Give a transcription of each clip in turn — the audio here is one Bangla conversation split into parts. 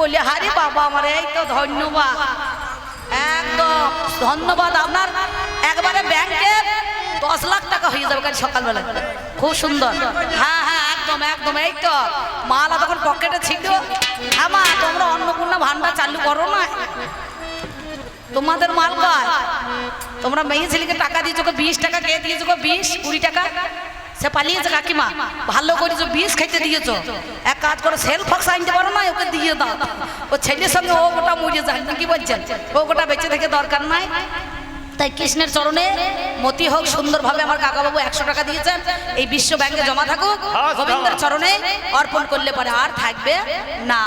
বলি হারি বাবা আমার এই তো ধন্যবাদ, একদম ধন্যবাদ আপনার। একবারে ব্যাংকে 10 লাখ টাকা হয়ে যাবে কাল সকালবেলা, খুব সুন্দর। হ্যাঁ হ্যাঁ একদম একদম, এই তো মালা তখন পকেটে ছিল। আমা তোমরা অন্নপূর্ণা ভান্ডার চালু করো না, তোমাদের মাল কয়? তোমরা মেয়ে ছেলেকে টাকা দিয়েছো, 20 টাকা কে দিয়েছো? 20-20 টাকা সে পালিয়েছে কাকিমা, ভালো করেছো 20 খাইতে দিয়েছো। এক কাজ করো, সেল ফক্স আনতে পারো না, ওকে দিয়ে দাও। ও ছেলের সঙ্গে ও গোটা মরে যায়, কি বলছেন? ও গোটা বেঁচে থেকে দরকার নাই। তাই কৃষ্ণের চরণে মতি হোক সুন্দরভাবে আমার কাকাবাবু 100 টাকা দিয়েছেন, এই বিশ্ব ব্যাংকে জমা থাকুক, গোবিন্দের চরণে অর্পণ করলে পরে আর থাকবে না।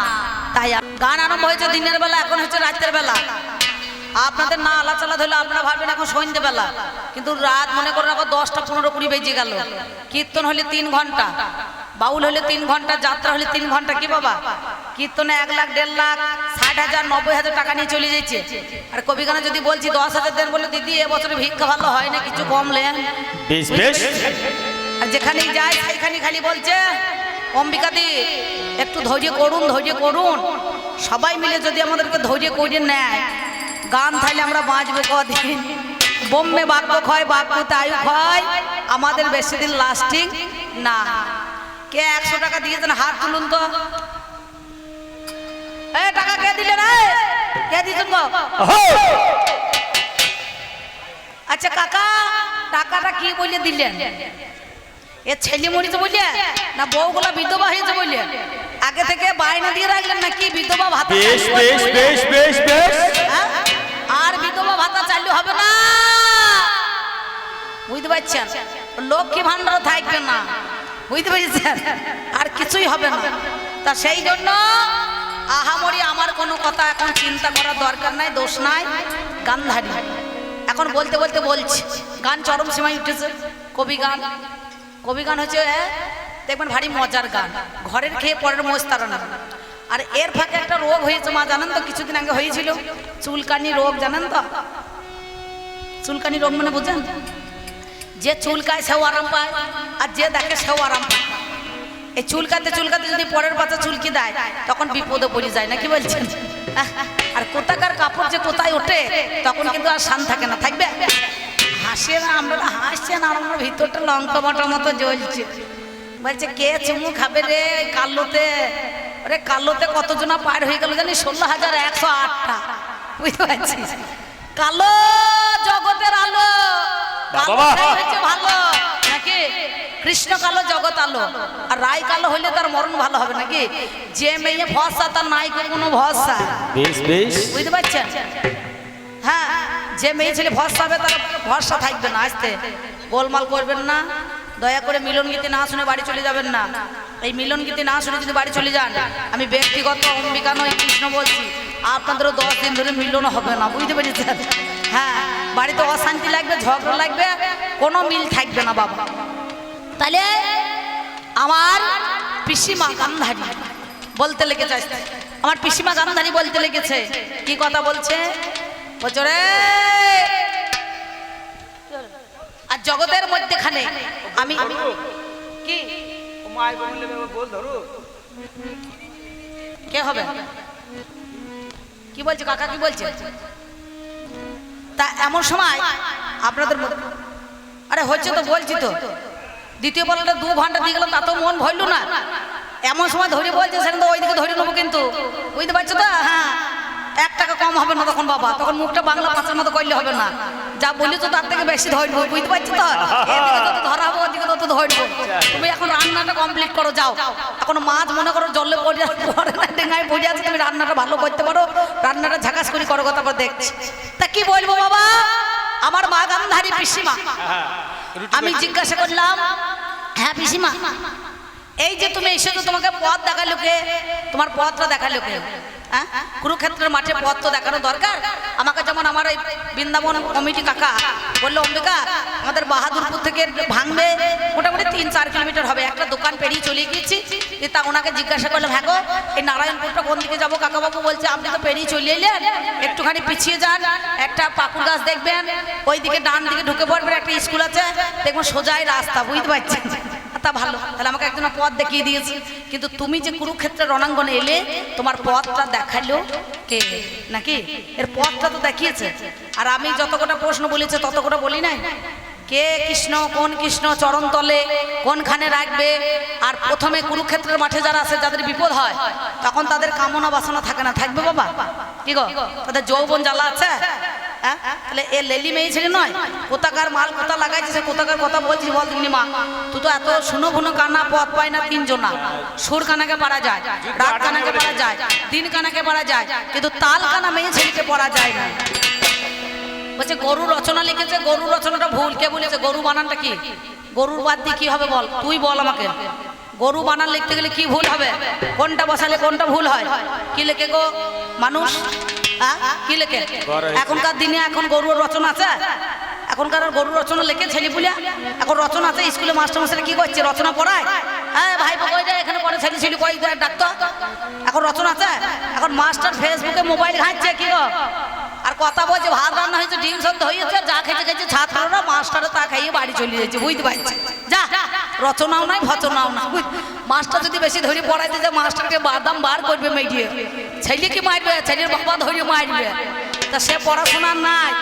তাই গান আরম্ভ হয়েছে দিনের বেলা, এখন হচ্ছে রাতের বেলা। আপনাদের না আলাচালা ধরলে আপনারা ভাববেন এখন সন্ধ্যেবেলা, কিন্তু রাত মনে করেন এখন 10টা 15-20 বেজে গেল। কীর্তন হলে 3 ঘন্টা, বাউল হলে 3 ঘন্টা, যাত্রা হলে 3 ঘন্টা। কি বাবা, কীর্তনে 1 লাখ 1.5 লাখ 60,000 90,000 টাকা নিয়ে চলে যাচ্ছে। আর কবিগানে যদি বলছি 10,000 দেন, বলে দিদি এবছরে ভিক্ষা ভালো হয় না, কিছু কম লেন। আর যেখানেই যায় সেইখানে খালি বলছে অম্বিকাদি একটু ধৈর্য করুন, ধৈর্য করুন। সবাই মিলে যদি আমাদেরকে ধৈর্য করে নেয়, গান থাইলে আমরা বাঁচবো কদিন। বোম্বে বাক্য ক্ষয়, বাক্যতে আয়ু ক্ষয়, আমাদের বেশি দিন লাস্টিং না। কে 100 টাকা দিয়েছেন হাত তুলুন তো। এই টাকা কে দিলেন? কে দিয়েছেন গো? আচ্ছা কাকা, টাকাটা কি বলে দিলেন? এ ছেলে মরিছে বলে না বউগুলা বিধবা হয়েছে বলে আগে থেকে বায়না দিয়ে রাখলেন নাকি বিধবা ভাতা? বেশ বেশ বেশ বেশ বেশ, আর বিধবা ভাতা চালু হবে না, বুঝতে পারছেন? লক্ষ্মী ভান্ডার থাকবে না, বুঝতে পেরেছেন? আর কিছুই হবে না। তা সেই জন্য আহামরি আমার কোনো কথা এখন চিন্তা করার দরকার নাই, দোষ নাই। গান্ধারী এখন বলতে বলতে বলছি, গান চরম সীমায় উঠেছে। কবি গান, কবি গান হচ্ছে দেখবেন ভারী মজার গান, ঘরের খেয়ে পরের মোষ তাড়ানো। আর এর ফাঁকে একটা রোগ হয়েছে মা, জানেন তো? কিছুদিন আগে হয়েছিল চুলকানি রোগ, জানেন তো? চুলকানি রোগ মানে বুঝেন? যে চুলকায় সেও আরাম পায়, আর যে দেখে সেও আরাম পায়। এই চুলকাতে চুলকাতে যদি পরের পাতা চুলকি দেয়, তখন বিপদে পড়ে যায় না, কি বলছেন? আর কোথাকার কাপড় যে কোথায় ওঠে, তখন কিন্তু আর শান থাকে না, থাকবে? হাসে না, আমরা হাসছেন আর আমার ভিতরটা লঙ্কা বাটার মতো জ্বলছে। বলছে কে চুমু খাবে রে কালোতে? আরে কালোতে কতজনা পার হয়ে গেল জানি, 16,108টা, বুঝতে পারছিস? কালো জগতের আলো, ভালো নাকি? কৃষ্ণ কালো জগৎ আলো, আর রায় কালো হইলে তার মরণ ভালো হবে নাকি? যে মেয়ে ভরসা তার নাই কোনো ভরসা, বুঝতে পারছেন? হ্যাঁ, যে মেয়ে ছেলে ভরসা হবে তার ভরসা থাকবে না। আসতে গোলমাল করবেন না, দয়া করে মিলন গীতি না শুনে বাড়ি চলে যাবেন না। এই মিলন গীতি না শুনে যদি বাড়ি চলে যান, আমি ব্যক্তিগত অম্বিকা নয় কৃষ্ণ বলছি, আপনাদেরও 10 দিন ধরে মিলন হবে না, বুঝতে পেরেছেন? হ্যাঁ, বাড়িতে অশান্তি লাগবে, ঝগড়া লাগবে, কোনো মিল থাকবে না বাবা। তাহলে আমার পিসিমা গান্ধারী বলতে লেগেছে, আমার পিসিমা গান্ধারী বলতে লেগেছে। কি কথা বলছে? বলছে রে, আর জগতের মধ্যেখানে আমি কি কে হবে? কি বলছে কাকা, কি বলছে? তা এমন সময় আপনাদের আরে হচ্ছে তো, বলছি তো, দ্বিতীয় বলটা 2 ঘন্টা দিয়ে গেলাম, তা তো মন ভরল না। এমন সময় ধরে বলছে, সেখানে তো ওইদিকে ধরে নেবো, কিন্তু বুঝতে পারছো তো? হ্যাঁ, 1 টাকা কম হবে না তখন বাবা, তখন মুখটা বাংলা পাঁচের মতো করলে হবে না, যা বলি তো তার থেকে বেশি ধরবো, বুঝতে পারছো তো? এদিকে যত ধরাবো ওদিকে তত ধরবো। তুমি এখন রান্নাটা কমপ্লিট করো, যাও। এখন মাছ মনে করো জলে পড়ে না, ডেঙ্গায় পড়ে আছে, তুমি রান্নাটা ভালো করতে পারো, রান্নাটা ঝাকাস করে করো, কথা দেখছি। তা কি বলবো বাবা, আমার মা গান্ধারী পিসিমা, আমি জিজ্ঞাসা করলাম, হ্যাঁ পিসিমা, এই যে তুমি এসেছো, তোমাকে পথ দেখালো কে? তোমার পথটা দেখালো কে? হ্যাঁ, কুরুক্ষেত্রের মাঠে পথ তো দেখানো দরকার আমাকে। যেমন আমার এই বৃন্দাবন কমিটি কাকা বললো, অম্বিকা আমাদের বাহাদুরপুর থেকে ভাঙবে মোটামুটি 3-4 কিলোমিটার হবে, একটা দোকান পেরিয়ে চলে গিয়েছি। তা ওনাকে জিজ্ঞাসা করলাম, হ্যাঁ গো এই নারায়ণপুরটা কোন দিকে যাবো? কাকাবাবু বলছে, আপনি তো পেরিয়ে চলে এলেন, একটুখানি পিছিয়ে যান, একটা পাকুর গাছ দেখবেন, ওই দিকে ডান দিকে ঢুকে পড়বেন, একটা স্কুল আছে দেখবো, সোজাই রাস্তা, বুঝতে পারছেন? তা ভালো, তাহলে আমাকে একজন পথ দেখিয়ে দিয়েছে। কিন্তু তুমি যে কুরুক্ষেত্রের রণাঙ্গনে এলে, তোমার পথটা দেখাইলো কে নাকি? এর পথটা তো দেখিয়েছে। আর আমি যত কটা প্রশ্ন বলেছে তত কটা বলি নাই। কে কৃষ্ণ, কোন কৃষ্ণ চরণ তলে কোনখানে রাখবে। আর প্রথমে কুরুক্ষেত্রের মাঠে যারা আছে, যাদের বিপদ হয়, তখন তাদের কামনা বাসনা থাকে না, থাকবে বাবা? কি গো, তাদের যৌবন জ্বালা আছে। হ্যাঁ, তাহলে এ লেলি মেয়ে ছেলে নয়, কোথাকার মাল কোথা লাগাইছে, সে কোথাকার কথা বলছিস বল দিনি মা। তুই তো এত শুনো ভুনো কানা, পথ পায় না তিনজনা। সুর কানাকে পারা যায়, রাত কানাকে পারা যায়, দিন কানাকে পারা যায়, কিন্তু তাল কানা মেয়ে ছেলেকে পড়া যায় না। বলছে গরু রচনা লিখেছে, গরু রচনাটা ভুল। কে বলেছে? গরু বানানটা কি? গরুর বাদ দিয়ে কি হবে বল, তুই বল আমাকে। গরু বানান লিখতে গেলে কি ভুল হবে? কোনটা বসালে কোনটা ভুল হয়? কি লেখে গো মানুষ? কি লেখে? এখনকার দিনে এখন গরুর রচনা আছে? এখনকার গরু রচনা লেখে ছেলে পুলিয়া? এখন রচনা আছে? স্কুলে মাস্টার মাস্টার কি করছে? রচনা পড়ায়। হ্যাঁ ভাই কই যায় এখানে পড়ে ছেলে ছেলে কই ডাক্তার। এখন রচনা আছে? এখন মাস্টার ফেসবুকে মোবাইল ঘাঁটছে। কি গো, আর কথা বলছে ভাত রান্না হয়েছে, ডিম সদ্য হয়েছে, যা খেতে খেয়েছে ছাত্ররা, মাস্টারে তা খাইয়ে বাড়ি চলে যাচ্ছে। বুঝতে পারছি, যা রচনাও নাই ভচনাও না। মাস্টার যদি বেশি ধরে পড়াইতে যায়, মাস্টারকে বাদাম বার করবে মেঘিয়ে, ছেলেকে মারবে, ছেলের বাবা ধরে মারবে। তা সে পড়াশোনা নাই।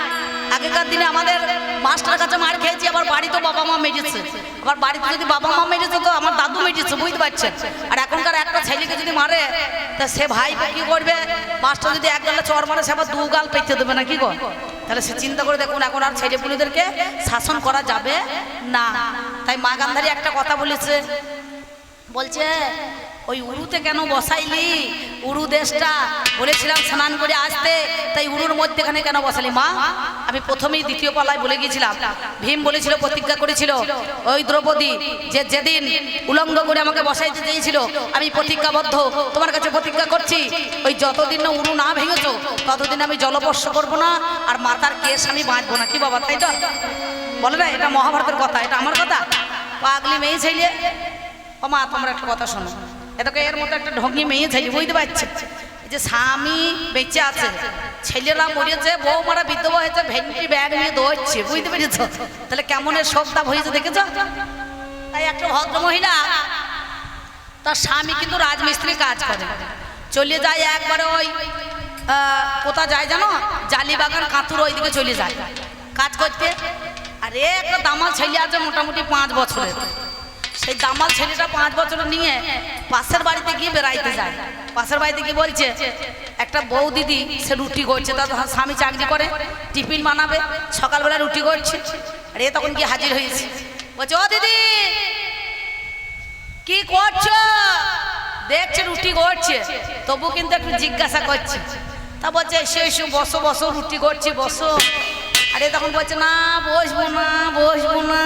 আগেকার দিনে আমাদের মাস্টারের কাছে মার খেয়েছি, আবার বাড়িতে বাবা মা মেরেছে। আবার বাড়িতে যদি বাবা মা মেরেছে তো আমার দাদু মেরেছে। বুঝতে পারছেন? আর এখনকার একটা ছেলেকে যদি মারে, তা সে ভাই কি করবে? মাস্টার যদি এক গালে চর মারে, সে আবার দু গাল পেতে দেবে না। কি গো, তাহলে সে চিন্তা করে দেখুন, এখন আর ছেলেপুলেদেরকে শাসন করা যাবে না। তাই মা গান্ধারী একটা কথা বলেছে, বলছে ওই উরুতে কেন বসাইলি? উরু দেশটা বলেছিলাম স্নান করে আসতে, তাই উরুর মধ্যেখানে কেন বসালি? মা, আমি প্রথমেই দ্বিতীয় পালায় বলে গিয়েছিলাম, ভীম বলেছিল, প্রতিজ্ঞা করেছিল, ওই দ্রৌপদী যে যেদিন উলঙ্গ করে আমাকে বসাইতে চেয়েছিল, আমি প্রতিজ্ঞাবদ্ধ তোমার কাছে প্রতিজ্ঞা করছি, ওই যতদিন না উরু না ভেঙেছো ততদিন আমি জলস্পর্শ করবো না, আর মাথার কেশ আমি বাঁধবো না। কি বাবা, তাই তো বলে না? এটা মহাভারতের কথা, এটা আমার কথা। পাগলি মেয়ে ছেলে। ও মা, তোমরা একটা কথা শোনো, এটাকে এর মতো একটা ঢঙ্গি মেয়ে ছেলে। বুঝতে পারছে? এই যে স্বামী বেঁচে আছে, ছেলেরা মরেছে, বউ মারা বিধবা হয়েছে, ভেন্টি ব্যাগ নিয়ে দৌড়ছে। বুঝতে পেরেছ? তাহলে কেমন এর সবটা হয়েছে দেখেছ? তাই একটা ভদ্র মহিলা, তার স্বামী কিন্তু রাজমিস্ত্রি কাজ করে, চলে যায় একবারে ওই কোথা যায় জানো, জালিবাগান কাঁতুর ওইদিকে চলে যায় কাজ করতে। আর একটা দামাল ছেলে আছে মোটামুটি 5 বছরের। সেই দামাল ছেলেটা 5 বছর নিয়ে পাশের বাড়িতে গিয়ে বেড়াইতে যায়। পাশের বাড়িতে গিয়ে বলছে, একটা বউ দিদি সে রুটি করছে, তার স্বামী চাকরি করে, টিফিন বানাবে, সকালবেলা রুটি করছে। আর এ তখন গিয়ে হাজির হয়েছে, বলছে ও দিদি কি করছো? দেখছে রুটি করছে, তবু কিন্তু একটু জিজ্ঞাসা করছে। তা বলছে এসো এসো, বসো বসো, রুটি করছি বসো। আরে তখন বলছে না বসবো না, বসবো না।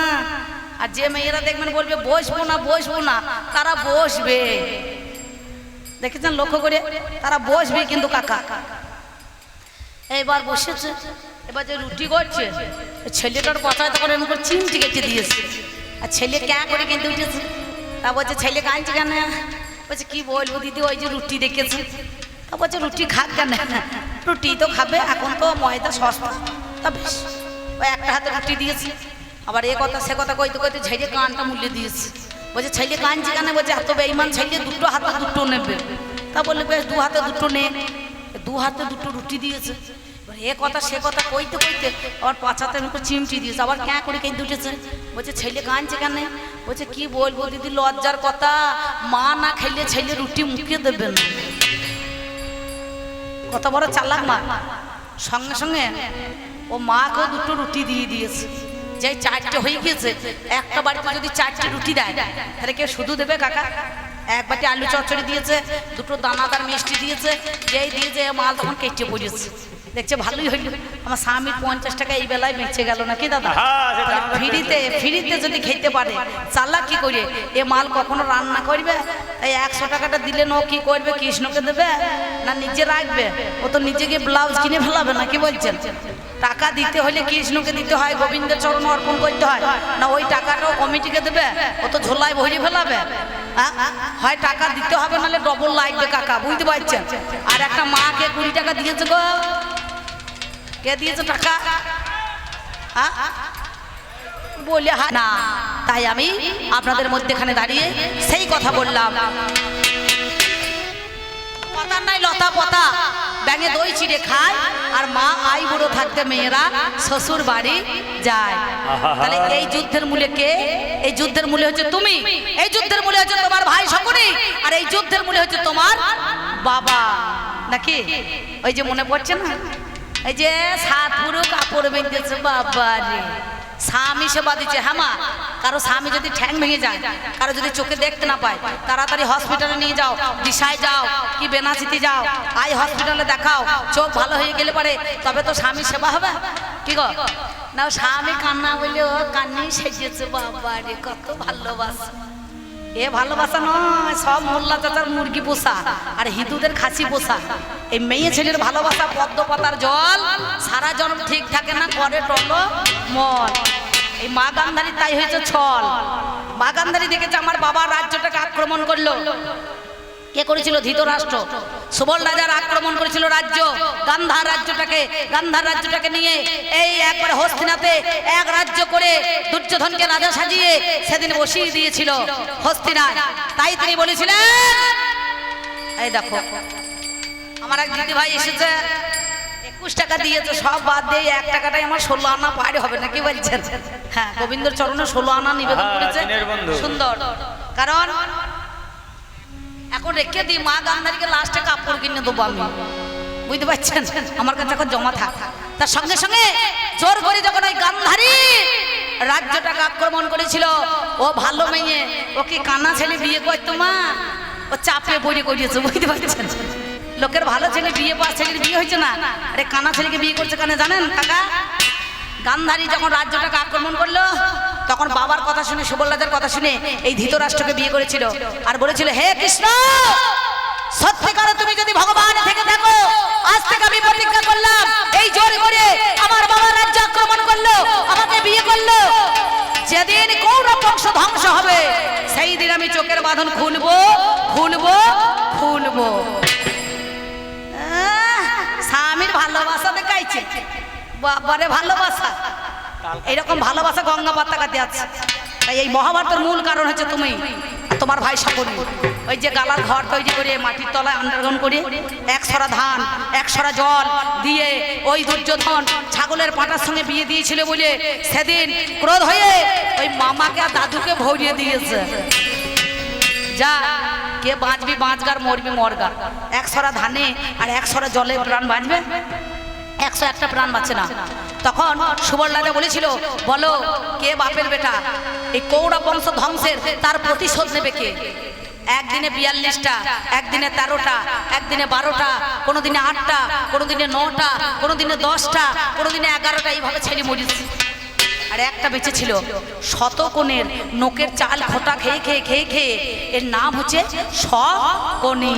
আর যে মেয়েরা দেখবেন বলবে বসবো না বসবো না, তারা বসবে। দেখেছেন লক্ষ্য করে? তারা বসবে কিন্তু কাকা। এইবার বসেছে, এবার যে রুটি করছে, ছেলেটার কথায় তখন এমন করে চিমটি কেটে দিয়েছে। আর ছেলে ক্যা করে কিন্তু উঠেছে। তা বলছে ছেলে কাঁদছে কেন? বলছে কি বলবো দিদি, ওই যে রুটি দেখেছে। তা বলছে রুটি খাক কেন? রুটি তো খাবে, এখন তো ময়দা সস্তা। তা বেশ, ওই একটা হাতে রুটি দিয়েছে। আবার এ কথা সে কথা কইতে কইতে ছেলে কানটা মুলে দিয়েছে। বলছে ছেলে কাঁদছে কেন? বলছে এত বেঈমান ছেলে, দুটো হাতে দুটো নেবে। তা বললে বেশ, 2 হাতে 2টো নে। 2 হাতে 2টো রুটি দিয়েছে। এবার এ কথা সে কথা কইতে কইতে আবার 5 হাতে আমাকে চিমটি দিয়েছে। আবার ক্যাঁ করে কেঁদে উঠেছে। বলছে ছেলে কাঁদছে কেন? বলছে কি বলবো দিদি, লজ্জার কথা, মা না খাইলে ছেলে রুটি মুখে দেবে না। কত বড় চালাক মা! সঙ্গে সঙ্গে ও মাকেও 2টো রুটি দিয়ে দিয়েছে। যে 4টে হয়ে গিয়েছে, একটা বাড়িতে যদি 4টে রুটি দেয়, তাহলে কেউ শুধু দেবে কাকা? 1 বাটি আলু চচ্চড়ি দিয়েছে, 2টো দানাদার মিষ্টি দিয়েছে। যেই দিয়েছে মাল তখন কেটে পড়েছে। দেখছে ভালোই হইল, আমার স্বামীর 50 টাকা এই বেলায় বেঁচে গেল নাকি দাদা? ফ্রিতে ফ্রিতে যদি খেতে পারে, চালাক কি করে এ মাল কখনো রান্না করবে? তাই 100 টাকাটা দিলে নো কি করবে? কৃষ্ণকে দেবে না নিজে রাখবে? ও তো নিজে গিয়ে ব্লাউজ কিনে ফেলাবে না? কি বলছেন? টাকা দিতে হলে কৃষ্ণকে দিতে হয়, গোবিন্দের চরণ অর্পণ করতে হয়, না ওই টাকাটাও কমিটিকে দেবে? ও তো ঝোলায় ভরে ফেলাবে। হয় টাকা দিতে হবে, নাহলে ডবল লাগবে কাকা। বুঝতে পারছেন? আর একটা মাকে 20 টাকা দিয়েছে গো, কে দিয়েছে টাকা? বলে না, তাই আমি আপনাদের মধ্যেখানে দাঁড়িয়ে সেই কথা বললাম। পাতার নাই লতা পাতা, ব্যাঙে দই চিড়ে খায়, আর মা আই বুড়ো থাকতে মেয়েরা শ্বশুর বাড়ি যায়। তাহলে এই যুদ্ধের মূলে কে? এই যুদ্ধের মূলে হচ্ছে তুমি, এই যুদ্ধের মূলে হচ্ছে তোমার ভাই শকুনি, আর এই যুদ্ধের মূলে হচ্ছে তোমার বাবা, নাকি? ওই যে মনে পড়ছে না, এই যে সাত পুরো কাপড় বেঁধেছে বাবা রে, স্বামী সেবা দিচ্ছে। হ্যাঁ মা, কারো স্বামী যদি ঠ্যাং ভেঙে যায়, কারো যদি চোখে দেখতে না পায়, তাড়াতাড়ি হসপিটালে নিয়ে যাও, দিশায় যাও কি বেনাচিতে যাও, আই হসপিটালে দেখাও, চোখ ভালো হয়ে গেলে পারে তবে তো স্বামী সেবা হবে। কি গো না, স্বামী কান্না বললে ও কান্নি সেজেছে বাবা রে, কত ভালোবাসা। এ ভালোবাসা নয়, সব মোল্লা চাচার মুরগি পোষা আর হিন্দুদের খাসি পোষা। এই মেয়ে ছেলের ভালোবাসা পদ্ম পাতার জল, সারা জন্ম ঠিক থাকে না, করে টলো মল। এই মা গান্ধারী তাই হয়েছে ছল। মা গান্ধারী দেখেছে আমার বাবার রাজ্যটাকে আক্রমণ করলো। কে করেছিল? ধৃতরাষ্ট্র। সুবল রাজার আক্রমণ করেছিল রাজ্য, গান্ধার রাজ্যটাকে। গান্ধার রাজ্যটাকে নিয়ে এই একবারে হস্তিনাতে এক রাজ্য করে দুর্যোধনকে রাজা সাজিয়ে সেদিন বসিয়ে দিয়েছিল হস্তিনায়। তাই তিনি বলেছিলেন, এই দেখো আমার এক দিদি ভাই এসেছে, 21 টাকা দিয়েছে, সব বাদ দিয়ে 1 টাকাটাই আমার 16 আনা পারে হবে না, কি বলছেন? হ্যাঁ, গোবিন্দর চরণে 16 আনা নিবেদন করেছে, সুন্দর। কারণ এখন রেখে দিই, মা গান্ধারীকে লাস্টে কাপড় কিনে দেবো আমি, বুঝতে পারছেন? আমার কাছে এখন জমা থাক। তার সঙ্গে সঙ্গে জোর করে যখন ওই গান্ধারী রাজ্যটাকে আক্রমণ করেছিল, ও ভালো মেয়ে, ওকে কানা ছেলে বিয়ে করতো মা, ও চাপে পড়ে করিয়েছে, বুঝতে পারছেন? লোকের ভালো ছেলে বিয়ে, পাওয়া ছেলের বিয়ে হয়েছে না, আরে কানা ছেলেকে বিয়ে করছে কেন জানেন কাকা? গান্ধারী যখন রাজ্যটাকে আক্রমণ করলো, তখন বাবার কথা শুনে, সুবল রাজার কথা শুনে এই ধৃতরাষ্ট্রকে বিয়ে করেছিল। আর বলেছিল, হে কৃষ্ণ, সত্যিকারে তুমি যদি ভগবান থেকে দেখো, আজ থেকে আমি প্রতিজ্ঞা করলাম, এই জোর করে আমার বাবার রাজ্য আক্রমণ করলো, আমাকে বিয়ে করলো, যেদিন কৌরব বংশ ধ্বংস হবে সেই দিন আমি চোখের বাঁধন খুলবো খুলবো খুলবো। স্বামীর ভালোবাসা দেখাইছে, বাবারে ভালোবাসা। এইরকম ভালোবাসা গঙ্গা পাতাকাতে আছে। তাই এই মহাভারতের মূল কারণ হচ্ছে তুমি, তোমার ভাই শকুনি। ওই যে গালার ঘর তৈরি করে মাটির তলায় আন্ডারগ্রাউন্ড করে 1 সরা ধান 1 সরা জল দিয়ে ওই দুর্যোধন ছাগলের পাটার সঙ্গে বিয়ে দিয়েছিল বলে সেদিন ক্রোধ হয়ে ওই মামাকে আর দাদুকে ভরিয়ে দিয়েছে। যা, কে বাঁচবি বাঁচগার, মরবি মরগার। 1 সরা ধানে আর 1 সরা জলে প্রাণ বাঁচবে, 101টা প্রাণ বাঁচে না। তখন সুবল রাজা বলেছিল, বলো কে বাপের বেটা? এই কৌরব বংশ ধ্বংসের তার প্রতিশোধ নেবে কে? একদিনে 42টা, একদিনে 13টা, একদিনে 12টা, কোনোদিনে 8টা, কোনোদিনে 9টা, কোনোদিনে 10টা, কোনোদিনে 11টা, এইভাবে ছেলে মরিছে। আর একটা বেঁচে ছিল, শতকোণের নোকের চাল খোটা খেয়ে খেয়ে খেয়ে খেয়ে, এর নাম হচ্ছে শকুনি।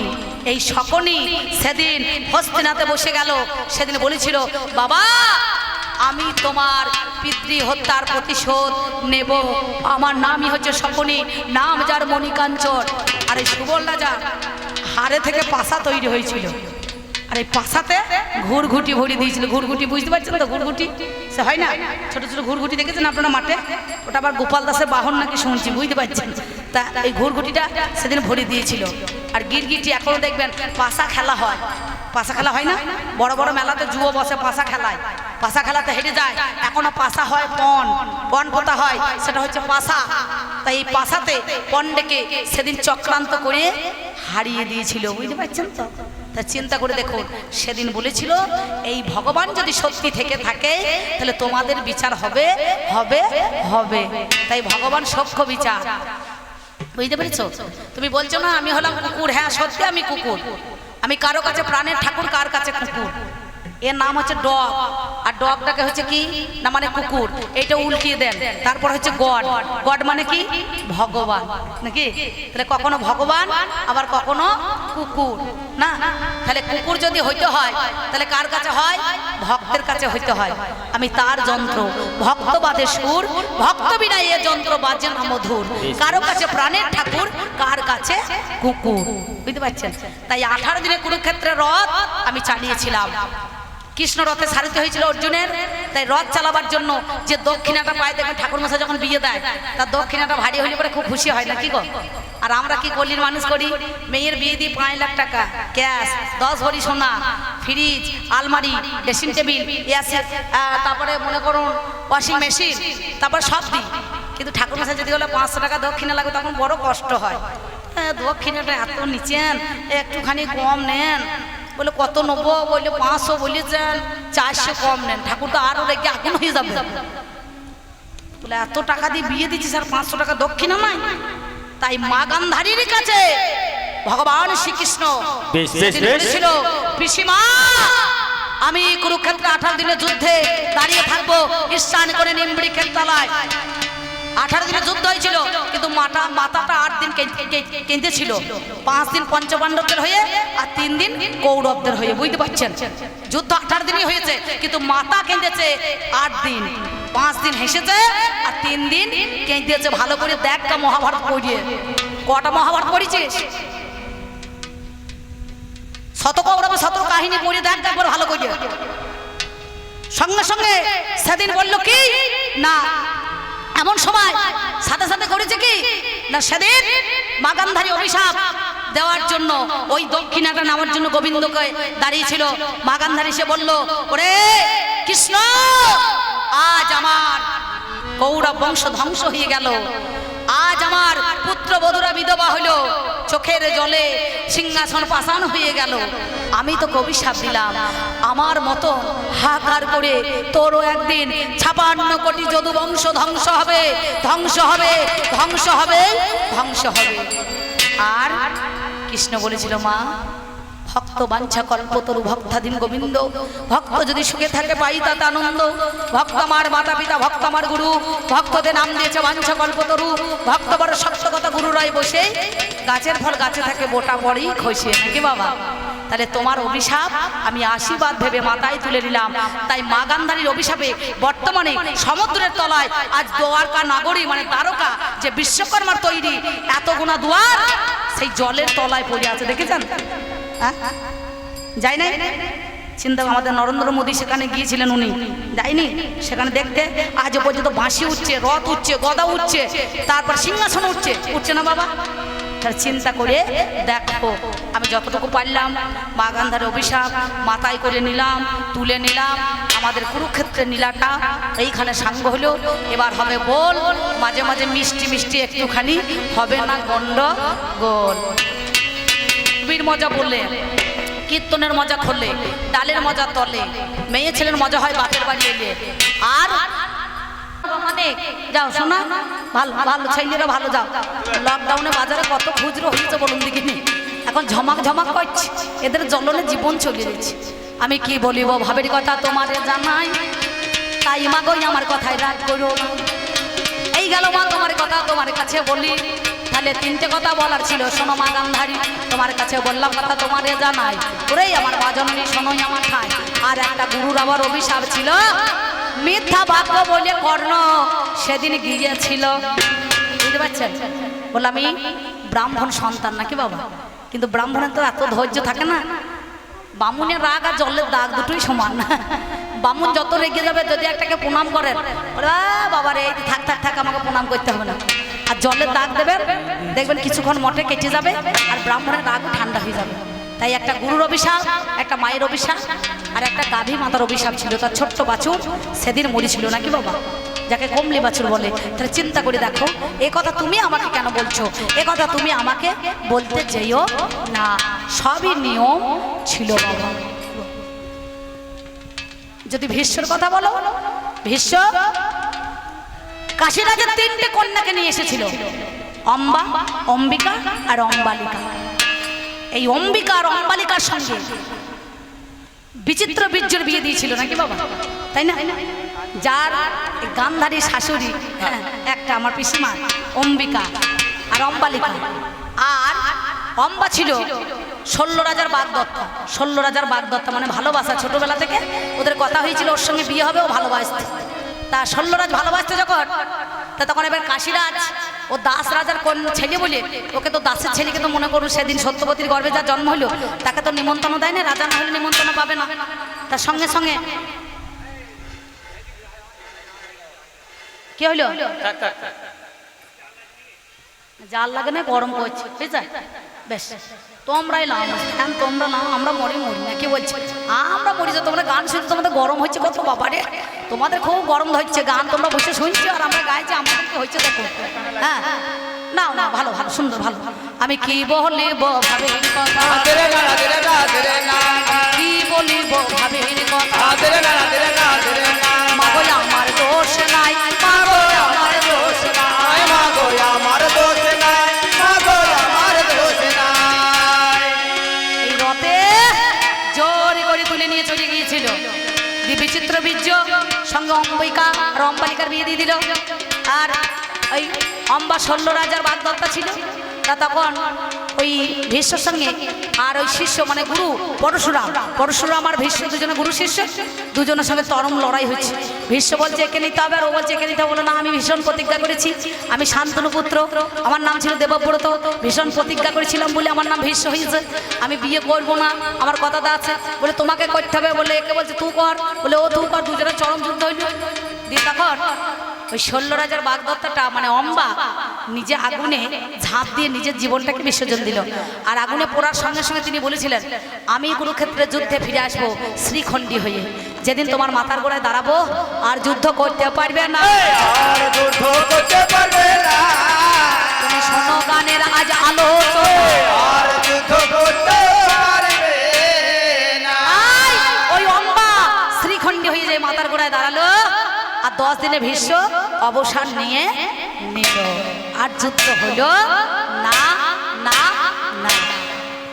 এই শকুনি সেদিন হস্তিনাতে বসে গেল, সেদিন বলেছিল, বাবা আমি তোমার পিতৃ হত্যার প্রতিশোধ নেব, আমার নামই হচ্ছে শকুনি, নাম যার মণিকাঞ্চন। আর এই সুবল রাজা হাড়ে থেকে পাশা তৈরি হয়েছিল, আর এই পাশাতে ঘুরঘুটি ভরি দিয়েছিল। ঘুরঘুটি বুঝতে পারছেন তো? ঘুরঘুটি সে হয় না, ছোট ছোট ঘুরঘুটি দেখেছেন আপনারা মাঠে? ওটা আবার গোপাল দাসের বাহন নাকি শুনছি, বুঝতে পারছেন? তা এই ঘুরঘুটিটা সেদিন ভরি দিয়েছিল। আর গিরগিটি এখনো দেখবেন পাশা খেলা হয়, পাশা খেলা হয় না? বড় বড় মেলাতে যুব বসে পাশা খেলায়, পাশা খেলাতে হেঁটে যায়। এখনো পাশা হয় পণ, পণ পোতা হয়, সেটা হচ্ছে পাশা। তাই এই পাশাতে পণ ডেকে সেদিন চক্রান্ত করে হারিয়ে দিয়েছিল, বুঝতে পারছেন তো? তা চিন্তা করে দেখুন, সেদিন বলেছিল এই ভগবান যদি সত্যি থেকে থাকে তাহলে তোমাদের বিচার হবে হবে হবে। তাই ভগবান সখ্য বিচার, বুঝতে পেরেছো? তুমি বলছো না আমি হলাম কুকুর, হ্যাঁ সত্যি আমি কুকুর, আমি কারো কাছে প্রাণের ঠাকুর, কার কাছে কুকুর। এর নাম হচ্ছে ডগ, আর ডগটাকে হচ্ছে কি না মানে কুকুর, এইটা উল্টিয়ে দেন, তারপর হচ্ছে গড। গড মানে কি? ভগবান, নাকি? তাহলে কখনো ভগবান আবার কখনো কুকুর না। তাহলে কুকুর যদি হইতে হয় তাহলে কার কাছে হয়? ভক্তের কাছে হইতে হয়। আমি তার যন্ত্র, ভক্ত বাদে সুর, ভক্ত বিনা এ যন্ত্র বাজে না মধুর। কারো কাছে প্রাণের ঠাকুর, কার কাছে কুকুর, বুঝতে পারছেন? তাই 18 দিনে কুরুক্ষেত্রের রথ আমি চালিয়েছিলাম। কৃষ্ণ রথে সারিতে হয়েছিল অর্জুনের, তাই রথ চালাবার জন্য যে দক্ষিণাটা পায় দেখবেন ঠাকুর মশাই যখন বিয়ে দেয় তার দক্ষিণাটা ভারী হলে পরে খুব খুশি হয় না কি গো? আর আমরা কি গলির মানুষ করি, মেয়ের বিয়ে দিই 5 লাখ টাকা ক্যাশ, 10 ভরি সোনা, ফ্রিজ, আলমারি, ড্রেসিং টেবিল, এসি, তারপরে মনে করুন ওয়াশিং মেশিন, তারপর সব দিই। কিন্তু ঠাকুর মশাই যদি বলে 500 টাকা দক্ষিণা লাগবে তখন বড় কষ্ট হয়। দক্ষিণাটা এত নিচেন, একটুখানি কম নেন। বলে কত নেবো? বললে 500 বলেছেন, 400 কম নেন। ঠাকুর তো আরো রেগে আগুন হয়ে যাবে। বলে এত টাকা দিয়ে বিয়ে দিচ্ছি স্যার, 500 টাকা দক্ষিণা নাই। তাই মা গান্ধারীর কাছে ভগবান শ্রীকৃষ্ণ ছিল, পিসিমা আমি কুরুক্ষেত্রে 18 দিনের যুদ্ধে দাঁড়িয়ে থাকবো স্নান করে নিম্বৃক্ষের তলায়। 18 দিনের যুদ্ধ হয়েছিল, কিন্তু মাতাটা 8 দিন কেঁদেছিল। 5 দিন পঞ্চপাণ্ডবদের হয়ে আর 3 দিন কৌরবদের হয়ে। বুঝতে পারছেন, যুদ্ধ 18 দিনই হয়েছে, কিন্তু মাতা কেঁদেছে 8 দিন। 5 দিন হেসেছে আর 3 দিন কেঁদেছে। ভালো করে দেখা মহাভারত পড়িয়ে। কটা মহাভারত পড়েছিস? শত কৌরবে শত কাহিনী পড়ে দেখ একবার ভালো করে। সঙ্গে সঙ্গে সেদিন বলল কি না, এমন সময় সাথে সাথে করেছে কি না, সেদিন মা গান্ধারী অভিশাপ দেওয়ার জন্য ওই দক্ষিণাটা নেওয়ার জন্য গোবিন্দকে দাঁড়িয়েছিল। মা গান্ধারী সে বলল, ওরে কৃষ্ণ, আজ আমার কৌরব বংশ ধ্বংস হয়ে গেল। আজ আমার পুত্র বধূরা বিধবা হলো, চোখের জলে সিংহাসন পাষাণ হয়ে গেল। আমি তো অভিশাপ দিলাম, আমার মতো হাহাকার করে তোরও একদিন 56 কোটি যদু বংশ ধ্বংস হবে, ধ্বংস হবে, ধ্বংস হবে, ধ্বংস হবে। আর কৃষ্ণ বলেছিল, মা ভক্ত বাঞ্ছা কল্পতরু ভক্তাধীন গোবিন্দ, ভক্ত যদি সুখে থাকে পাই তাতে আনন্দ। ভক্ত আমার মাতা পিতা, ভক্ত আমার গুরু, ভক্তদের নাম দিয়েছে বাঞ্ছা কল্পতরু। ভক্ত বড় সত্য কথা, গুরু রায় বসে গাছের ফল গাছে থাকে, বোটা পড়েই খসে নাকি বাবা। তাহলে তোমার অভিশাপ আমি আশীর্বাদ ভেবে মাথায় তুলে নিলাম। তাই মা গান্ধারীর অভিশাপে বর্তমানে সমুদ্রের তলায় আজ দ্বারকা নগরী মানে দ্বারকা যে বিশ্বকর্মার তৈরি এত গুণা দুয়ার, সেই জলের তলায় পড়ে আছে। দেখেছেন? যাই নাই চিন্তা, আমাদের নরেন্দ্র মোদী সেখানে গিয়েছিলেন, উনি যায়নি সেখানে দেখতে। আজ পর্যন্ত বাঁশি উঠছে, রথ উঠছে, গদা উঠছে, তারপর সিংহাসন উঠছে, উঠছে না বাবা? তার চিন্তা করে দেখো, আমি যতটুকু পারলাম মা গান্ধারীর অভিশাপ মাথায় করে নিলাম, তুলে নিলাম। আমাদের কুরুক্ষেত্রের নীলাটা এইখানে সাঙ্গ হলো। এবার হবে বল, মাঝে মাঝে মিষ্টি মিষ্টি একটুখানি, হবে না গন্ডগোল। বীর মজা বললে, কীর্তনের মজা খুললে, ডালের মজা তলে, মেয়ে ছেলের মজা হয় বাপের বাড়ি এলে। আর যাও শোনা, ভালো ভালো ছেলেরা ভালো যাও। লকডাউনে বাজারে কত খুচরো হয়েছে বলুন দেখিনি, এখন ঝমাক ঝমাক করছে, এদের জ্বলনে জীবন চলে যাচ্ছে। আমি কি বলিব ভাবের কথা তোমারে জানাই, তাই মা গই আমার কথায় রাগ করো। এই গেল মা তোমার কথা তোমার কাছে বলি, তাহলে 3টে কথা বলার ছিল। শোনো মা গান্ধারী, তোমার কাছে বললাম কথা তোমারে জানাই, ওরে আমার বাজননী শোনোই আমার ঠাই। আর একটা গুরুর আবার অভিশাপ ছিল, মিথ্যা বাক্য বলে কর্ণ সেদিন গিয়েছিল। বুঝতে পারছেন? বললাম আমি ব্রাহ্মণ সন্তান নাকি বাবা, কিন্তু ব্রাহ্মণের তো এত ধৈর্য থাকে না। বামুনের রাগ আর জলের দাগ দুটোই সমান না। বামুন যত রেগে যাবে, যদি একটাকে প্রণাম করেন, বাবা রে থাক থাক থাক, আমাকে প্রণাম করতে হবে না। আর জলের দাগ দেবেন, দেখবেন কিছুক্ষণ মঠে কেটে যাবে, আর ব্রাহ্মণের রাগও ঠান্ডা হয়ে যাবে। তাই একটা গুরুর অভিশাপ, একটা মায়ের অভিশাপ, আর একটা গাভী মাতার অভিশাপ ছিল। তার ছোট্ট বাছুর সেদিন মরেছিল নাকি বাবা, যাকে কমলি বাছুর বলে। তাহলে চিন্তা করে দেখো, এ কথা তুমি আমাকে কেন বলছো? এ কথা তুমি আমাকে বলতে যেও না, সবই নিয়ম ছিল বাবা। যদি ভীষ্মর কথা বলো, ভীষ্ম কাশীরাজের 3টে কন্যাকে নিয়ে এসেছিল, অম্বা, অম্বিকা আর অম্বালিকা। এই অম্বিকা আর অম্বালিকার সঙ্গে বিচিত্র বীর্যের বিয়ে দিয়েছিল নাকি বাবা, তাই না? যার গান্ধারী শাশুড়ি একটা আমার পিসিমা অম্বিকা আর অম্বালিকা। আর অম্বা ছিল 16 রাজার বাগদত্তা। 16 রাজার বাগদত্তা মানে ভালোবাসা, ছোটবেলা থেকে ওদের কথা হয়েছিল ওর সঙ্গে বিয়ে হবে, ও ভালোবাসতে। তা 16 রাজ ভালোবাসতে যখন তা তখন এবার কাশিরাজ ও দাস রাজার কোন ছেলে বলে ওকে তো দাসের ছেলেকে তো মনে করুন সেদিন সত্যবতীর গর্ভে যা জন্ম হলো তাকে তো নিমন্ত্রণ দেয় না, রাজা না হলে নিমন্ত্রণ পাবে না। তার সঙ্গে সঙ্গে কি হইলো, জাল লাগে না, গরম করছে, ঠিক আছে বেশ। তোমরাই নাও হ্যাঁ, তোমরা নাও, আমরা মরি মরি না, কি বলছি আমরা মরি যে তোমরা গান শুনছো, তোমাদের গরম হচ্ছে কত বাবারে, তোমাদের খুব গরম ধরছে, গান তোমরা বসে শুনছো আর আমরা গাইছি, আমাদের কি হচ্ছে দেখো। হ্যাঁ নাও না, ভালো ভালো সুন্দর ভালো। আমি কি বলিব ভাবির কথা, কি বলিব ভাবির কথা, মাগো আমার দোষ নাই, মাগো আমার দোষ নাই, মাগো আমার দোষ নাই, মাগো আমার দোষ নাই। এই রথে জোর করে তুলে নিয়ে চলে গিয়েছিল বিচিত্র বীর্য সঙ্গে অম্বিকা আর অম্বালিকার বিয়ে দিয়ে দিল। আর ওই অম্বা ১৬ রাজার বাগদত্তা ছিল, তা তখন ওই ভীষ্মর সঙ্গে আর ওই শিষ্য মানে গুরু পরশুরাম আর ভীষ্ম দুজনে গুরু শিষ্য, দুজনের সঙ্গে চরম লড়াই হচ্ছে। ভীষ্ম বলছে একে নিতে হবে আর ও বলছে একে নিতে হবে, বলে না আমি ভীষণ প্রতিজ্ঞা করেছি, আমি শান্তনু পুত্র, আমার নাম ছিল দেবব্রত, ভীষণ প্রতিজ্ঞা করেছিলাম বলে আমার নাম ভীষ্ম হয়েছে, আমি বিয়ে করবো না, আমার কথাটা আছে। বলে তোমাকে করতে হবে, বলে একে বলছে তুই কর, বলে ও তুই কর, দুজনের চরম যুদ্ধ হইল। দিয়ে তখন ওই ১৬ রাজার বাগদত্তাটা মানে অম্বা নিজে আগুনে ঝাঁপ দিয়ে নিজের জীবনটাকে বিসর্জন দিল। আর আগুনে পোড়ার সঙ্গে সঙ্গে তিনি বলেছিলেন আমি কুরুক্ষেত্রের যুদ্ধে ফিরে আসবো শ্রীখণ্ডী হয়ে, যেদিন তোমার মাথার গোড়ায় দাঁড়াবো আর যুদ্ধ করতে পারবে না, তুমি শোনো গানের আজ আলো, ওই অম্বা শ্রীখণ্ডী হয়ে যে মাথার গোড়ায় দাঁড়ালো। আর 10 দিনে ভীষ্ম অবসান নিয়ে নিল, আর যুদ্ধ হলো না না না,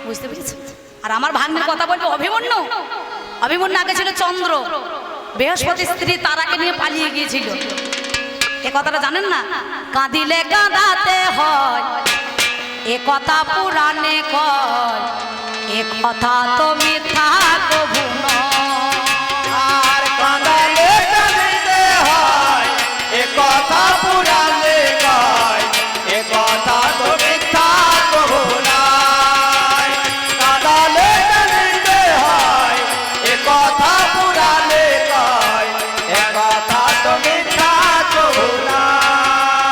বুঝতে পেরেছি। আর আমার ভাগ্নের কথা বলবো, অভিমন্যু আগে ছিল চন্দ্র, বৃহস্পতি স্ত্রী তারাকে নিয়ে পালিয়ে গিয়েছিল, এ কথাটা জানেন না? কাঁদিলে কাঁদাতে হয় এ কথা পুরাণে কয়, এ কথা তো মিথ্যা কভু নয়, আর কাঁদালে কথা পুরাণে কয়, এ কথা তো মিথ্যা কভু নয়, কাঁদালে কাঁদিতে হয়, এ কথা পুরাণে কয়, এ কথা তো মিথ্যা কভু নয়,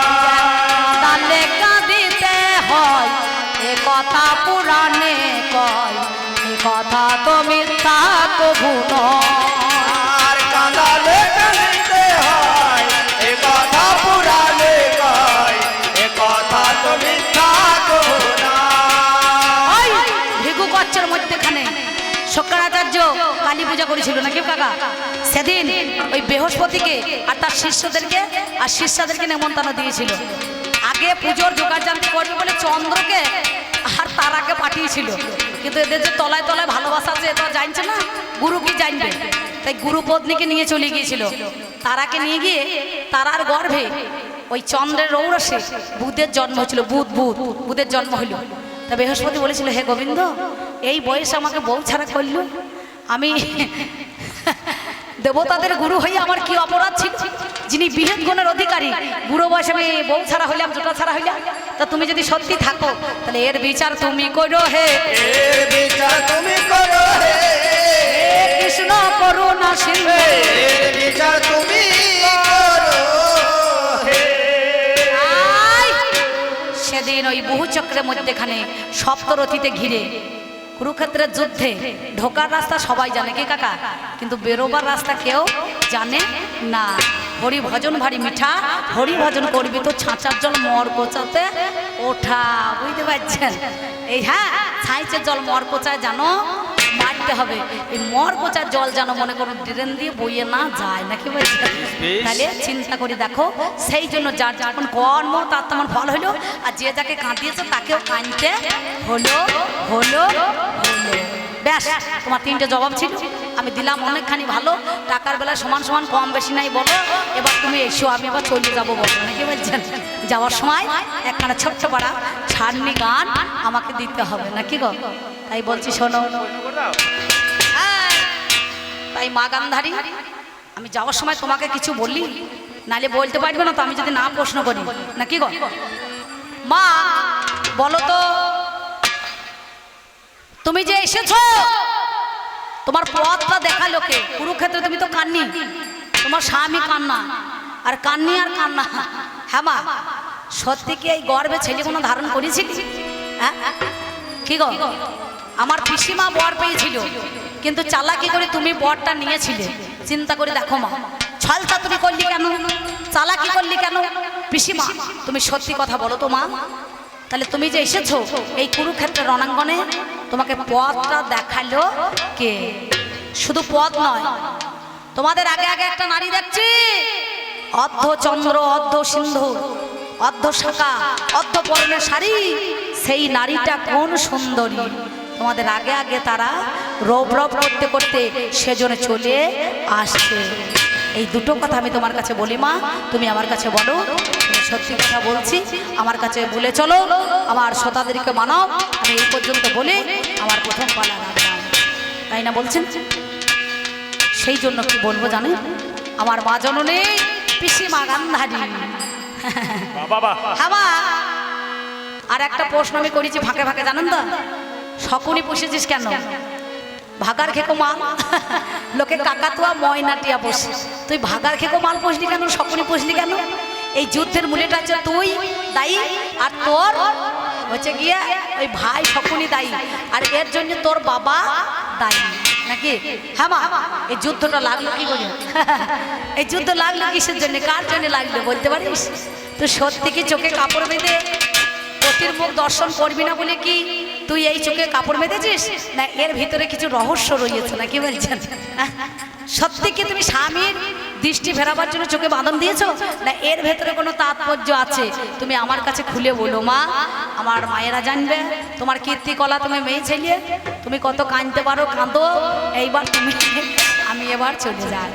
কাঁদালে কাঁদিতে হয়, এ কথা পুরাণে কয়, এ কথা তো মিথ্যা কভু নয়, আর কাঁদালে কাঁদিতে হয়, এ কথা পুরাণে কয়, এ কথা তো মিথ্যা কভু নয়। ভিগু কচ্ছের মধ্যেখানে শঙ্করাচার্য কালী পূজা করেছিল নাকি কাকা, সেদিন ওই বৃহস্পতিকে আর তার শিষ্যদেরকে আর শিষ্যদেরকে নেমন্তন্ন দিয়েছিল। আগে পুজোর জোগাড় জানতে করবে বলে চন্দ্রকে আর তারাকে পাঠিয়েছিল, কিন্তু এদের যে তলায় তলায় ভালোবাসা আছে এটা জানছে না, গুরু কি জানবে, তাই গুরু পত্নীকে নিয়ে চলে গিয়েছিল। তারাকে নিয়ে গিয়ে তারার গর্ভে ওই চন্দ্রের রৌরসে বুধের জন্ম হয়েছিল, বুধের জন্ম হইল। তা বৃহস্পতি বলেছিল হে গোবিন্দ, এই বয়সে আমাকে বউ ছাড়া করলো, আমি দেবতাদের গুরু হয়ে আমার কি অপরাধ ছিল, যিনি বিহেদ গুণের অধিকারী, বুড়ো বয়সে আমি বউ ছাড়া হইলাম, জোটা ছাড়া হইলাম, তা তুমি যদি সত্যি থাকো তাহলে এর বিচার তুমি করো হে, এর বিচার তুমি করো হে, কৃষ্ণ করুণা সিন্ধু, এর বিচার তুমি করো হে। সেদিন ওই বহু চক্রের মধ্যেখানে সপ্তরথীতে ঘিরে কুরুক্ষেত্রের যুদ্ধে ঢোকার রাস্তা সবাই জানে কি কাকা, কিন্তু বেরোবার রাস্তা কেউ জানে না। হরি ভজন ভারী মিঠা, হরি ভজন করবি তো ছাঁচার জল মর কোচাতে ওঠা, বুঝতে পারছেন? এই হ্যাঁ ছাইচের জল মর কোচায় জানো মারতে হবে, এই মর কোচার জল যেন মনে করো ড্রেন দিয়ে বইয়ে না যায় নাকি বলছেন? তাহলে চিন্তা করে দেখো, সেই জন্য যার যখন কর্ম তার তেমন ফল হইলো, আর যে যাকে কাঁদিয়েছে তাকেও কাঁদতে হলো হলো হলো। ব্যাস তোমার 3টে জবাব ছিল, আমি দিলাম অনেকখানি ভালো, টাকার বেলায় সমান সমান কম বেশি নাই বলো, এবার তুমি এসো আমি এবার চলে যাবো বলো নাকি বলছেন? যাওয়ার সময় একখানা ছোট্ট পাড়া ছাড়নি গান আমাকে দিতে হবে নাকি গো, তাই বলছি শোনো। তাই মা গান্ধারী, আমি যাওয়ার সময় তোমাকে কিছু বলি নালে বলতে পারবে না তো আমি যদি না প্রশ্ন করি না কি গো মা বলো তো তুমি যে এসেছো তোমার পথটা দেখালো কে? কুরুক্ষেত্রে তুমি তো কান্নি, তোমার স্বামী কান্না আর কান্নি আর কান্না। হ্যাঁ মা সত্যি কি এই গর্বে ছেলে কোনো ধারণ করেছিলি? হ্যাঁ কি গো আমার পিসিমা বর পেয়েছিল কিন্তু চালাকি করে তুমি বরটা নিয়েছিলে। চিন্তা করে দেখো মা ছল চাতুরি করলি কেন, চালাকি করলি কেন? পিসিমা তুমি সত্যি কথা বলো তো মা, তাহলে তুমি যে এসেছো এই কুরুক্ষেত্রের রণাঙ্গনে তোমাকে পথটা দেখালো কে? শুধু পথ নয়, তোমাদের আগে আগে একটা নারী দেখছি, অর্ধ চন্দ্র অর্ধ সিন্ধু অর্ধ শাখা অর্ধ পরনের শাড়ি, সেই নারীটা কোন সুন্দরী। তোমাদের আগে আগে তারা রব রব করতে করতে সেজন্য চলে আসছে। এই দুটো কথা আমি তোমার কাছে বলি মা, তুমি আমার কাছে বলো। তুমি সত্যি কথা বলছি, আমার কাছে বলে চলো, আমার শ্রোতাদেরকে মানাও। আমি এই পর্যন্ত বলে আমার প্রথম পালা রাখলাম, তাই না বলছেন? সেই জন্য কি বলবো জানেন, আমার মা জননী পিসিমা গান্ধারী। হ্যাঁ মা, আর একটা প্রশ্ন আমি করেছি ফাঁকে ফাঁকে, জানেন তো? শকুনি পুষেছিস কেন? ভাগার খেকো মাল, লোকে কাকাতুয়া ময়নাটিয়া পোষে, তুই ভাগার খেকো মাল পুষলি কেন, শকুনি পুষলি কেন? এই যুদ্ধের মূলেটা হচ্ছে তুই দায়ী আর তোর হচ্ছে গিয়ে ওই ভাই শকুনি দায়ী, আর এর জন্য তোর বাবা দায়ী নাকি? হ্যাঁ মা, এই যুদ্ধটা লাগলো কি করে? এই যুদ্ধ লাগলো কিসের জন্য, কার জন্য লাগলো বলতে পারিস? তুই সত্যি কি চোখে কাপড় বেঁধে পতির মুখ দর্শন করবি না বলে কি তুই এই চোখে কাপড় বেঁধেছিস, না এর ভিতরে কিছু রহস্য রয়েছে নাকি বলছেন? সত্যি কি তুমি স্বামীর দৃষ্টি ফেরাবার জন্য চোখে বাঁধন দিয়েছো, না এর ভেতরে কোনো তাৎপর্য আছে? তুমি আমার কাছে খুলে বলো মা, আমার মায়েরা জানবে তোমার কীর্তিকলা। তুমি মেয়ে ছেলে, তুমি কত কাঁদতে পারো, কাঁদো। এইবার তুমি আমি এবার চলে যাই,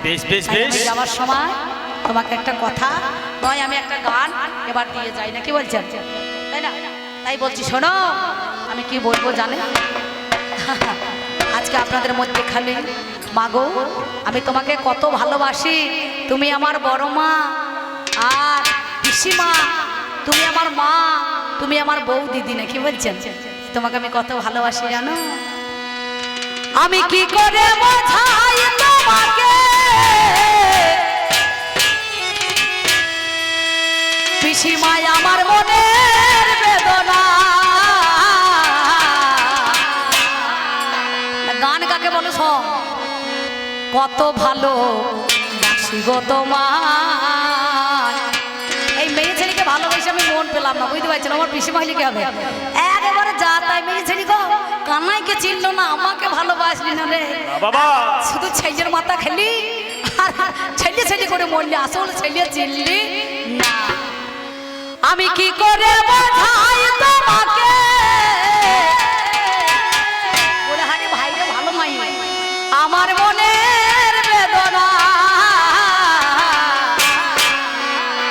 যাওয়ার সময় তোমাকে একটা কথা নয় আমি একটা গান এবার দিয়ে যাই, নাকি বলছেন? তাই না? তাই বলছি শোনো, আমি কি বলবো জানে, আজকে আপনাদের মধ্যে খালি মাগো আমি তোমাকে কত ভালোবাসি, তুমি আমার বড় মা আর পিসিমা, তুমি আমার মা, তুমি আমার বউ দিদি, নাকি বলছেন? তোমাকে আমি কত ভালোবাসি জানো, আমি কি করে বোঝাই তোমাকে, পিসিমাই আমার মনের বেদনা। গান কাকে বলো শোন, কত ভালো বাসি গো তোমায়। এই মেয়ে ছেলেকে ভালোবেসে আমি মন পেলাম না, বুঝতে পারছি না আমার পিসিমা হইলে কি হবে? একেবারে যা তাই মেয়ে ছেলে গো, কানাইকে চিনলো না, আমাকে ভালোবাসলি না রে বাবা, শুধু ছেলের মাথা খেলি আর ছেলে ছেলে করে মরলি, আসলে ছেলে চিনলি না। আমি কি করে বোঝাই তোমাকে, বলে হারে ভাইরে ভালো নাই আমার মনের বেদনা,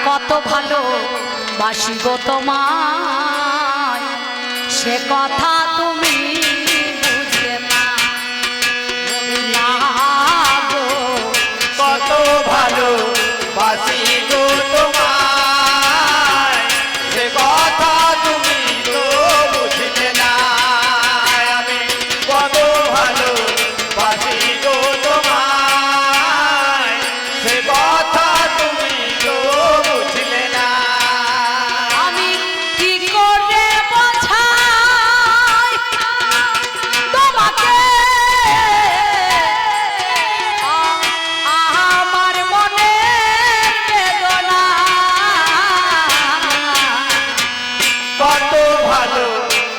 কত ভালো বাসি গো তোমায়, সে কথা তুমি বুঝবে না গো, কত ভালো বাসি গো তোমায়, সে কথা তুমি তো বুঝলে না। আমি কত ভালো বাসি গো তোমায়, সে কথা তুমি তো বুঝলে না। আমি কি করে বোঝাই তোমাকে, আমার মনের বেদনা, কত ভালো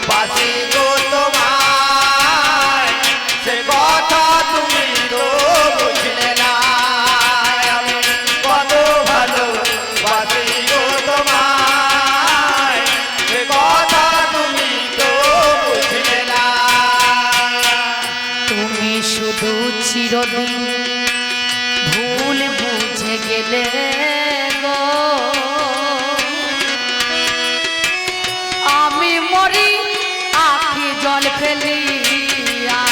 বাসি গো তোমায়, সে কথা তুমি তো বুঝলে না। আমি কত ভালো বাসি গো তোমায়, সে কথা তুমি তো বুঝলে না। তুমি শুধু চিরদিন ভুল বুঝে গেলে গো, আমি মরি আখি জল ফেলিয়া,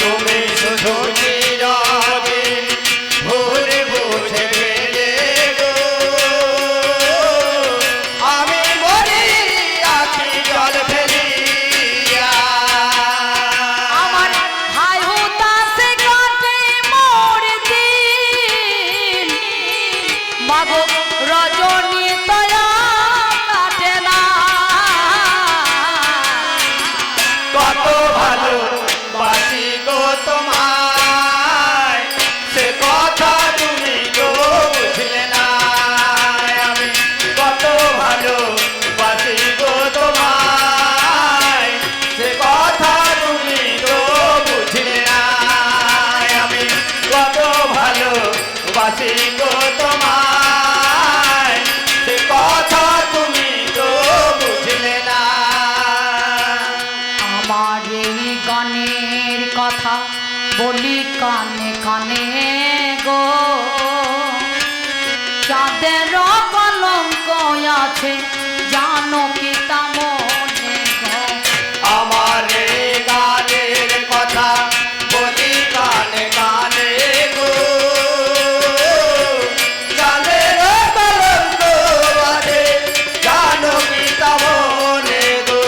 তুমি শুধু চিরদিন ভুল বুঝে গেলে গো, গো রজনী তয়া কাটে না। কত ভালো বাসি গো তোমায়, সে কথা তুমি তো বুঝলে না। আমি কত ভালো বাসি গো তোমায়, সে কথা তুমি তো বুঝলে না। আমি কত ভালো বাসি গো তোমায়, সে কথা তুমি তো বুঝলে না। আমার এই গানের কথা বলি কানে কানে গো, যাদের কলঙ্ক আছে জানো কি তা মনে গো। আমার এই গানের কথা বলি কানে কানে গো, যাদের কলঙ্ক আছে জানো কি তা মনে গো।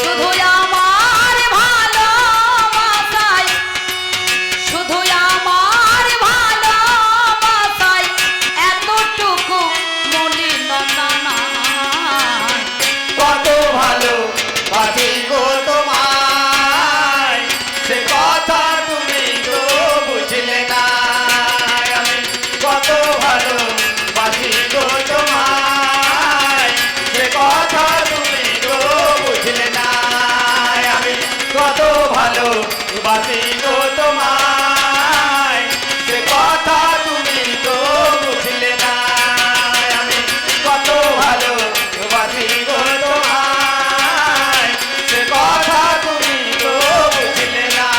শুধু আমার ভালোবাসায়, শুধু আমার ভালোবাসায় এতটুকু মলিনতা নাই। কত ভালো বাসি গো তোমায়, সে কথা তুমি তো বুঝলে না। আমি কত ভালো বাসি গো তোমায়, সে কথা তুমি তো বুঝলে না। আমি কত ভালো বাসি গো তোমায়, সে কথা তুমি তো বুঝলে না। আমি কত ভালো বাসি গো তোমায়, সে কথা তুমি তো বুঝলে না।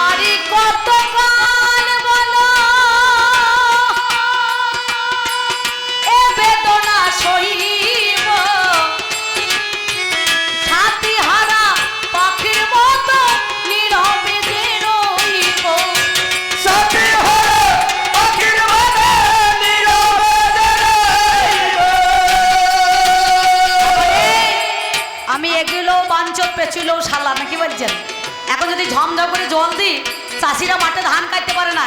আরে কত কাল বলো এ বেদনা সহিব, সাথী হারা পাখির মতো নীরবে যে রইব। সাথী হলো পাখির মতো নীরবে যে রইব। আমি এগুলো বাঞ্চত পেছিল শালা নাকি বলছেন। এখন যদি ঝমঝম করে জল দিই, চাষিরা মাঠে ধান কাটতে পারে না,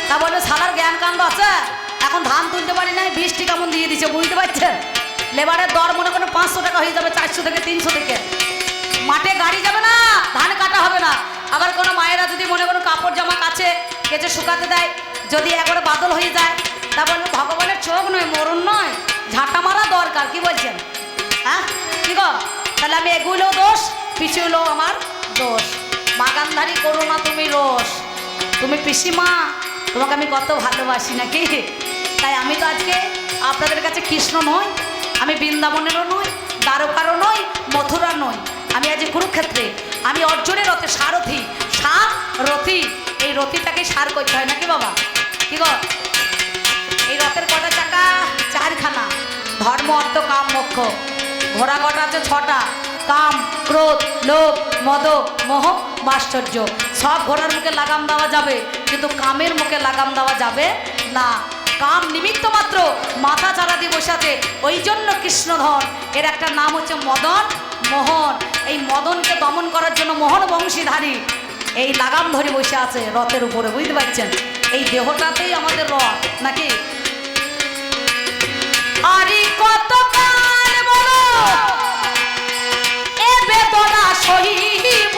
তা বলবে শালার জ্ঞান কাণ্ড আছে, এখন ধান তুলতে পারি নাই, বৃষ্টি কেমন দিয়ে দিচ্ছে বুঝতে পারছেন। লেবারের দর মনে করেন 500 টাকা হয়ে যাবে, 400 থেকে 300 থেকে। মাঠে গাড়ি যাবে না, ধান কাটা হবে না। আবার কোনো মায়েরা যদি মনে করুন কাপড় জামা কাছে কেচে শুকাতে দেয়, যদি একবারে বাদল হয়ে যায়, তা বলবে ভগবানের চোখ নয়, মরণ নয়, ঝাঁটা মারা দরকার। কি বলছেন? হ্যাঁ কি গো? তাহলে আমি এগুলো দোষ, পিছুলো আমার দোষ। বাগানধারী করো না তুমি রোষ। তুমি পিসিমা, তোমাকে আমি কত ভালোবাসি নাকি। তাই আমি তো আজকে আপনাদের কাছে কৃষ্ণ নই, আমি বৃন্দাবনেরও নই, দ্বারকারও নই, মথুরা নই, আমি আজ কুরুক্ষেত্রে। আমি অর্জুনের রথে সারথি, সারথি। এই রথিটাকে সার করতে হয় নাকি বাবা? কি গো? এই রথের কটা চাকা? 4খানা। ধর্ম অর্থ কাম মোক্ষ। ঘোড়া কটা আছে? 6টা। কাম, ক্রোধ, লোভ, মদ, মোহ, মাশ্চর্য। সব ঘোড়ার মুখে লাগাম দেওয়া যাবে, কিন্তু কামের মুখে লাগাম দেওয়া যাবে না। কাম নিমিত্ত মাত্র মাথা চারা দিয়ে বসে আছে, ওই জন্য কৃষ্ণধন। এর একটা নাম হচ্ছে মদন মোহন। এই মদনকে দমন করার জন্য মোহন বংশীধারী এই লাগাম ধরে বসে আছে রথের উপরে, বুঝতে পারছেন। এই দেহটাতেই আমাদের রথ নাকি। আরে কত কাল বলো এ বেদনা সহিব,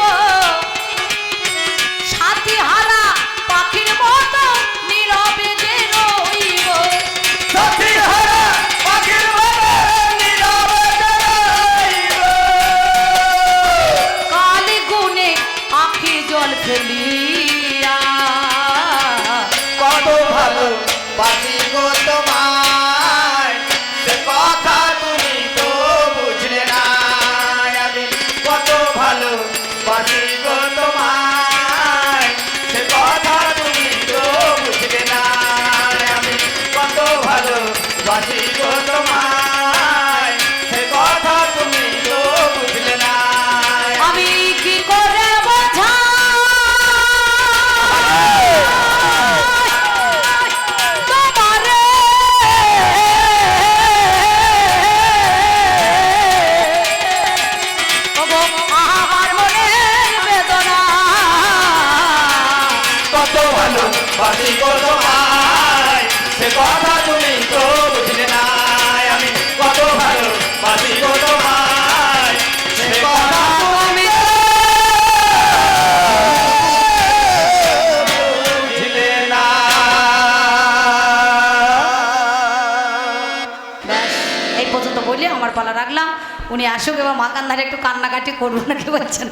সাথী হারা পাখির মতো নীরবে যে রইব। সাথী হলো পাখির মতো নীরবে যে রইব। কালি গুনে আখি জল ফেলিয়া, কত ভালো বাসি গো তোমায়, সে কথা তুমি তো বুঝলে না। আমি কত ভালো বাসি গো তোমায়, সে কথা তুমি তো বুঝলে না। আমি কত ভালো বাসি গো তোমায়, সে কথা তুমি তো বুঝলে না। আমি কি করে বোঝা তোমারে, ওগো আমার মনের বেদনা। কত ভালো বাসি গো তোমায়, সে কথা তুমি তো বুঝলে না আমি কত ভালোবাসি গো তোমায় সে কথা তুমি বুঝলে না। ব্যাস এই পর্যন্ত বলে আমার পালা রাখলাম। উনি আসুক এবার মা কান্নারে একটু কান্নাকাটি করবো না, কি বলছেন?